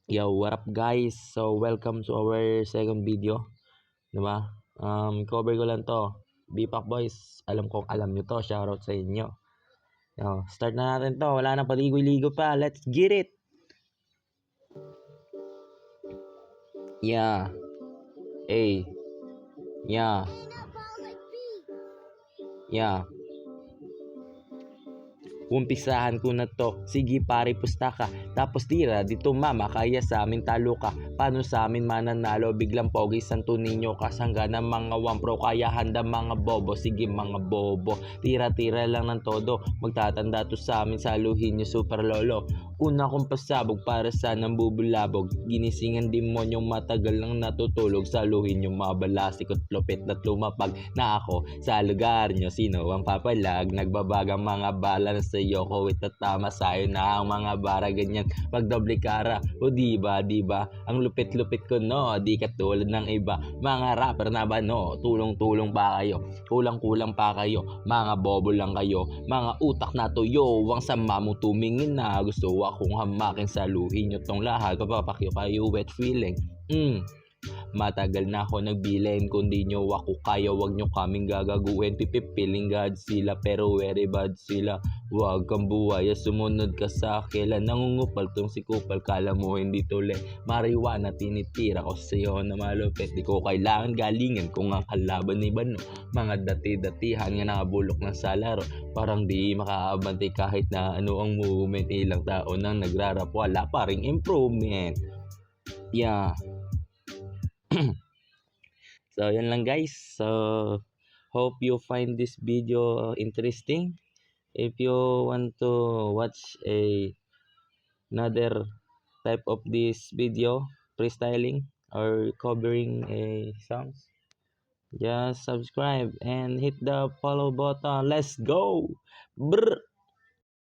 Yo, what up guys? So, welcome to our second video. Diba? Cover ko lang to. Bipak boys, alam kong alam nyo to. Shoutout sa inyo. Yo, start na natin to. Wala nang paligoy-ligo pa. Let's get it! Yeah. A. Yeah. Yeah. Umpisahan ko na to, sige pare pusta ka. Tapos tira, dito mama, kaya sa amin talo ka. Paano sa amin mananalo, biglang pogi Santo Niño kasangga ng mga wampro. Kaya handa mga bobo, sige mga bobo. Tira-tira lang ng todo, magtatanda to sa amin, saluhin nyo super lolo. Una kong pasabog para sa nang bubulabog. Ginisingan demonyong matagal lang natutulog. Saluhin yung mabalasik at lupit na lumapag na ako sa lugar nyo. Sino ang papalag? Nagbabagang mga bala na sa iyo ko at tama sa'yo na ang mga bara ganyan. Pagdoble kara, o diba? Ang lupit-lupit ko no, di katulad ng iba. Mga rapper na ba no, tulong-tulong pa kayo. Kulang-kulang pa kayo, mga bobo lang kayo. Mga utak na tuyo, ang sama mo tumingin na. Gusto akong hamakin, saluhin nyo tong lahat. Papapakyo kayo wet feeling. Matagal na ako nagbilin, kung di nyo ako kaya, wag nyo kaming gagaguhin. Pipipiling God sila pero very bad sila. Wag kang buwaya, sumunod ka sa akin. Nangungupal tong si Kupal, kala mo hindi tuli. Marijuana tinitira ko sa'yo na malupit. Di ko kailangan galingan kung ang kalaban ni Bano. Mga dati-datihan nga nakabulok na sa laro. Parang di makaabante kahit na ano ang movement. Ilang taon nang nagrarap, wala pa ring improvement. Yeah. So, yun lang guys. So, hope you find this video interesting. If you want to watch another type of this video, freestyling or covering a songs, just subscribe and hit the follow button. Let's go! Brr!